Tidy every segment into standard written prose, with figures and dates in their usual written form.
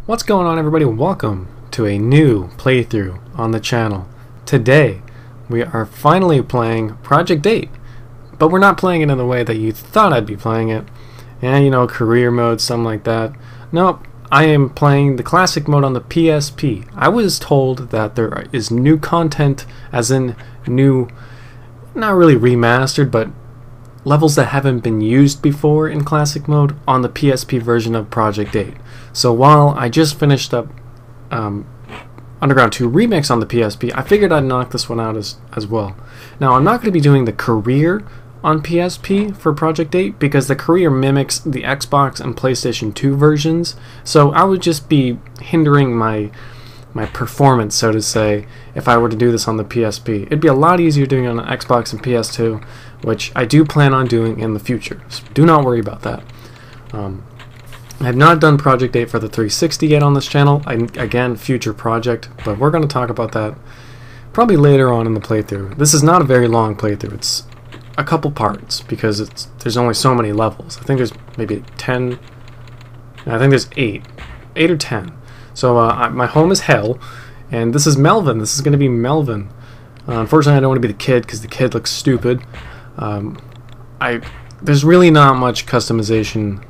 What's going on, everybody? Welcome to a new playthrough on the channel. Today we are finally playing Project 8, but we're not playing it in the way that you thought I'd be playing it, and you know, career mode, something like that. Nope, I am playing the classic mode on the PSP. I was told that there is new content, as in new, not really remastered, but levels that haven't been used before in classic mode on the PSP version of Project 8. So while I just finished up Underground 2 Remix on the PSP, I figured I'd knock this one out as well. Now, I'm not going to be doing the career on PSP for Project 8 because the career mimics the Xbox and PlayStation 2 versions, so I would just be hindering my performance, so to say, if I were to do this on the PSP. It'd be a lot easier doing it on Xbox and PS2, which I do plan on doing in the future, so do not worry about that. I have not done Project 8 for the 360 yet on this channel. Again, future project, but we're going to talk about that probably later on in the playthrough. This is not a very long playthrough. It's a couple parts because there's only so many levels. I think there's maybe 10. I think there's 8 or 10. So my home is hell, and this is Melvin. This is going to be Melvin. Unfortunately, I don't want to be the kid because the kid looks stupid. There's really not much customization,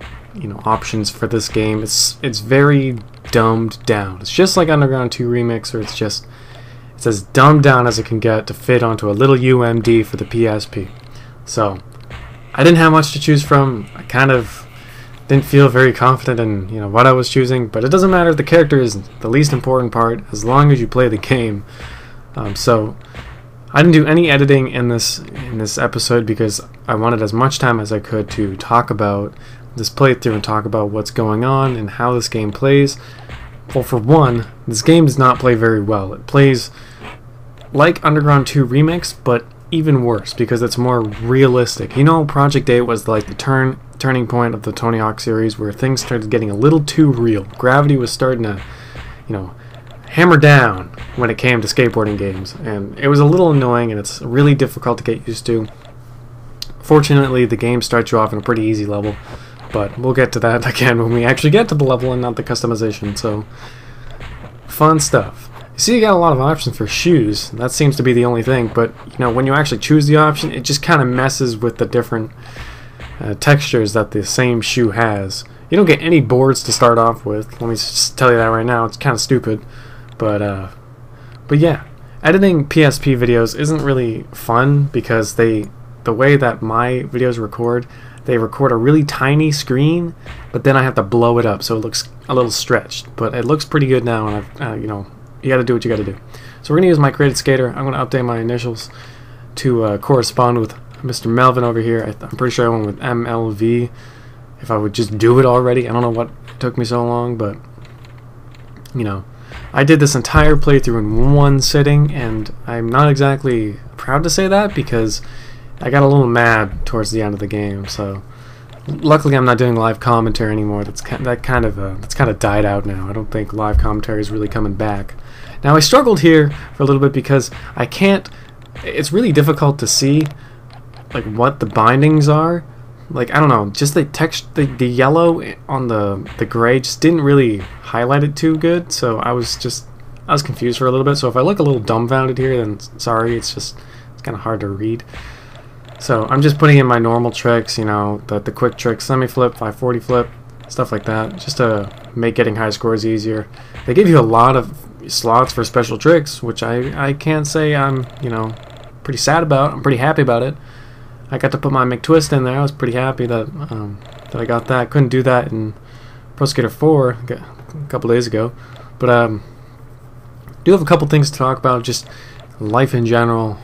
options for this game. It's very dumbed down. It's just like Underground 2 Remix, or it's as dumbed down as it can get to fit onto a little UMD for the PSP. So I didn't have much to choose from. I kind of didn't feel very confident in what I was choosing, but it doesn't matter. The character is the least important part as long as you play the game. So I didn't do any editing in this episode because I wanted as much time as I could to talk about this playthrough and talk about what's going on and how this game plays. Well, for one, this game does not play very well. It plays like Underground 2 Remix, but even worse because it's more realistic. Project 8 was like the turning point of the Tony Hawk series where things started getting a little too real. Gravity was starting to, hammer down when it came to skateboarding games, and it was a little annoying and it's really difficult to get used to. Fortunately, the game starts you off in a pretty easy level, but we'll get to that again when we actually get to the level and not the customization. So, fun stuff. You see, you got a lot of options for shoes. That seems to be the only thing, but when you actually choose the option, it just kind of messes with the different textures that the same shoe has. You don't get any boards to start off with. Let me just tell you that right now. It's kind of stupid, but yeah, editing PSP videos isn't really fun because the way that my videos record, they record a really tiny screen, but then I have to blow it up so it looks a little stretched. But it looks pretty good now, and you got to do what you got to do. So we're gonna use my Created Skater. I'm gonna update my initials to correspond with Mr. Melvin over here. I'm pretty sure I went with MLV. If I would just do it already, I don't know what took me so long, but I did this entire playthrough in one sitting, and I'm not exactly proud to say that because I got a little mad towards the end of the game. So luckily I'm not doing live commentary anymore. That's kind of died out now. I don't think live commentary is really coming back. Now, I struggled here for a little bit because it's really difficult to see like what the bindings are. Like, I don't know, just the text, the yellow on the gray just didn't really highlight it too good, so I was confused for a little bit. So if I look a little dumbfounded here, then sorry, it's kind of hard to read. So I'm just putting in my normal tricks, the quick tricks, semi-flip, 540 flip, stuff like that, just to make getting high scores easier. They give you a lot of slots for special tricks, which I can't say I'm, pretty sad about. I'm pretty happy about it. I got to put my McTwist in there. I was pretty happy that I got that. Couldn't do that in Pro Skater 4 a couple days ago. But do have a couple things to talk about, just life in general.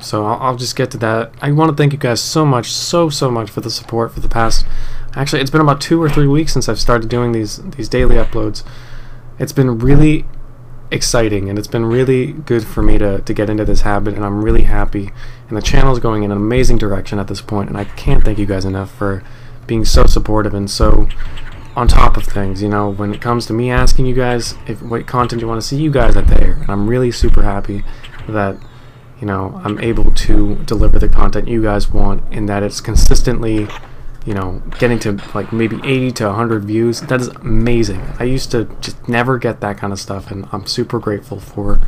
So I'll just get to that. I want to thank you guys so much for the support for the past. Actually, it's been about 2 or 3 weeks since I've started doing these daily uploads. It's been really exciting, and it's been really good for me to get into this habit, and I'm really happy, and the channel's going in an amazing direction at this point, and I can't thank you guys enough for being so supportive and so on top of things. When it comes to me asking you guys what content you want to see, you guys are there, and I'm really super happy that I'm able to deliver the content you guys want, and that it's consistently you know, getting to like maybe 80 to 100 views. That is amazing. I used to just never get that kind of stuff, and I'm super grateful for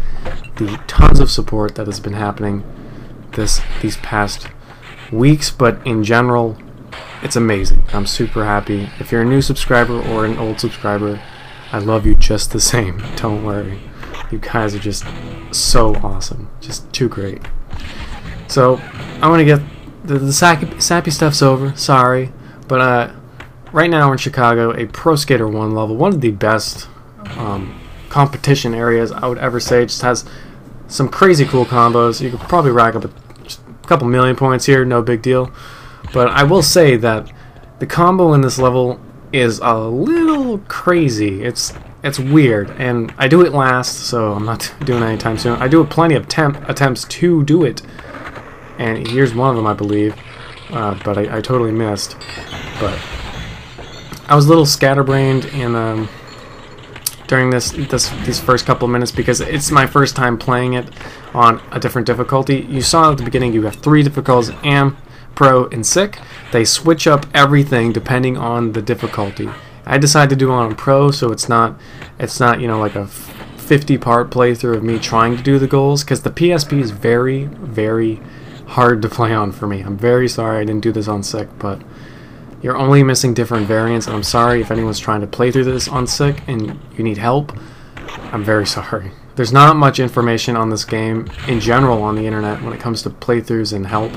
the tons of support that has been happening these past weeks. But in general, it's amazing. I'm super happy. If you're a new subscriber or an old subscriber, I love you just the same. Don't worry. You guys are just so awesome. Just too great. So I want to get the sappy stuff's over. Sorry, but right now in Chicago, a Pro Skater 1 level, one of the best competition areas I would ever say. It just has some crazy cool combos. You could probably rack up a couple million points here, no big deal. But I will say that the combo in this level is a little crazy. It's weird, and I do it last, so I'm not doing it anytime soon. I do plenty of attempts to do it, and here's one of them, I believe, but I totally missed. But I was a little scatterbrained in during these first couple of minutes because it's my first time playing it on a different difficulty. You saw at the beginning you have 3 difficulties: Am, Pro, and Sick. They switch up everything depending on the difficulty. I decided to do it on Pro, so it's not you know, like a 50-part playthrough of me trying to do the goals, because the PSP is very, very hard to play on for me. I'm very sorry I didn't do this on Sick, but you're only missing different variants, and I'm sorry if anyone's trying to play through this on Sick and you need help. I'm very sorry. There's not much information on this game in general on the internet when it comes to playthroughs and help.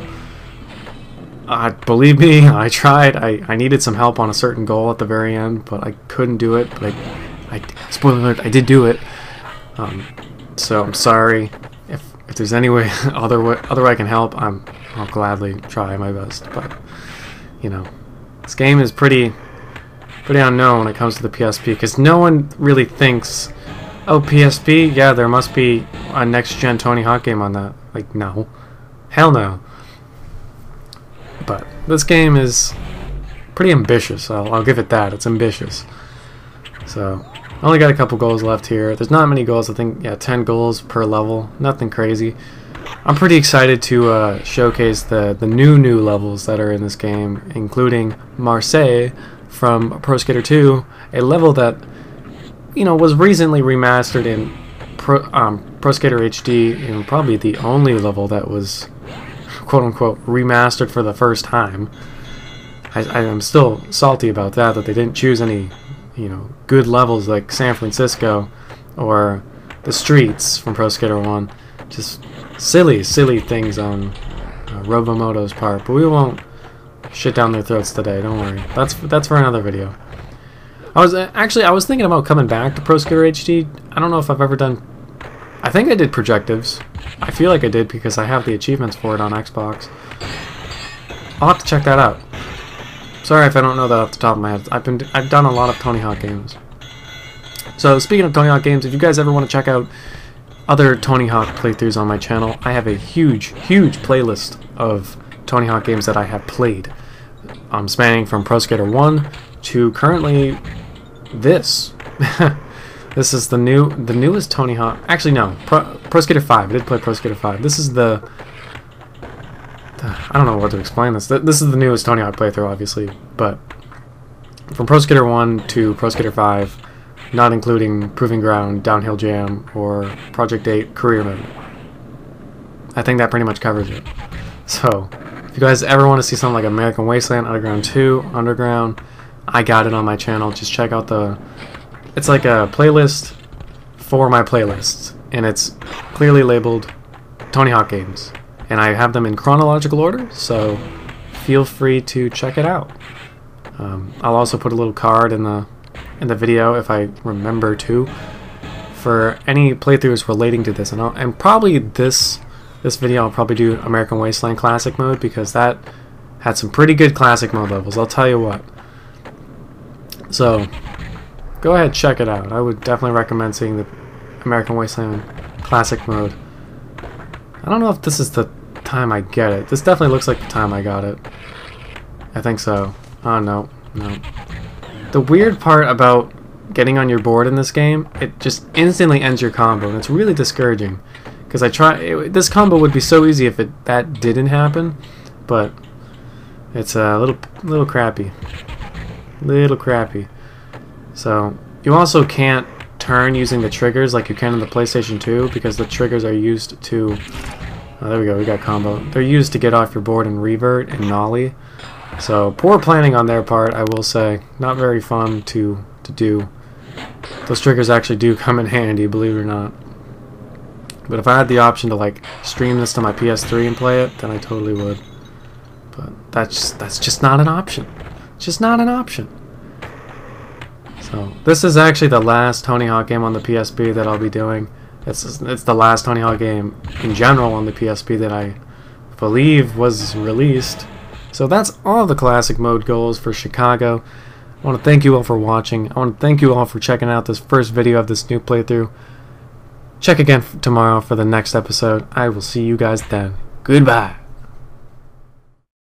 Believe me, I tried. I needed some help on a certain goal at the very end, but I couldn't do it. But spoiler alert, I did do it. So I'm sorry. If there's any way other way I can help, I'll gladly try my best. But you know, this game is pretty unknown when it comes to the PSP, because no one really thinks, oh, PSP, yeah, there must be a next-gen Tony Hawk game on that. Like, no. Hell no. But this game is pretty ambitious. I'll give it that. It's ambitious. So, I only got a couple goals left here. There's not many goals. I think, yeah, 10 goals per level. Nothing crazy. I'm pretty excited to showcase the new levels that are in this game, including Marseille from Pro Skater 2, a level that, you know, was recently remastered in Pro Skater HD, and probably the only level that was quote-unquote remastered for the first time. I am still salty about that they didn't choose any, you know, good levels like San Francisco or the streets from Pro Skater 1. Just silly things on Robomoto's part, but we won't shit down their throats today, don't worry. That's for another video. I was thinking about coming back to Pro Skater HD. I don't know if I've ever done... I think I did projectives. I feel like I did because I have the achievements for it on Xbox. I'll have to check that out. Sorry if I don't know that off the top of my head. I've done a lot of Tony Hawk games. So speaking of Tony Hawk games, if you guys ever want to check out other Tony Hawk playthroughs on my channel, I have a huge playlist of Tony Hawk games that I have played, spanning from Pro Skater 1 to currently this. This is the newest Tony Hawk. Actually, no, Pro Skater 5. I did play Pro Skater 5. This is the I don't know what to explain this. This is the newest Tony Hawk playthrough, obviously, but from Pro Skater 1 to Pro Skater 5, not including Proving Ground, Downhill Jam, or Project 8 Career Mode. I think that pretty much covers it. So, if you guys ever want to see something like American Wasteland, Underground 2, Underground, I got it on my channel. Just check out it's like a playlist for my playlists, and it's clearly labeled Tony Hawk games. And I have them in chronological order, so feel free to check it out. I'll also put a little card in the video, if I remember to, for any playthroughs relating to this. And probably this video I'll probably do American Wasteland Classic Mode, because that had some pretty good Classic Mode levels, I'll tell you what. So go ahead, check it out. I would definitely recommend seeing the American Wasteland Classic Mode. I don't know if this is the time I get it. This definitely looks like the time I got it. I think so. Oh, no. The weird part about getting on your board in this game, it just instantly ends your combo, and it's really discouraging. Because this combo would be so easy if that didn't happen, but It's a little crappy. Little crappy. So, you also can't turn using the triggers like you can in the PlayStation 2 because the triggers are used to... Oh, there we go, we got combo. They're used to get off your board and revert and nollie. So, poor planning on their part, I will say. Not very fun to do. Those triggers actually do come in handy, believe it or not. But if I had the option to like stream this to my PS3 and play it, then I totally would. But that's just not an option. It's just not an option. So this is actually the last Tony Hawk game on the PSP that I'll be doing. It's the last Tony Hawk game in general on the PSP that I believe was released. So that's all the classic mode goals for Chicago. I want to thank you all for watching. I want to thank you all for checking out this first video of this new playthrough. Check again tomorrow for the next episode. I will see you guys then. Goodbye.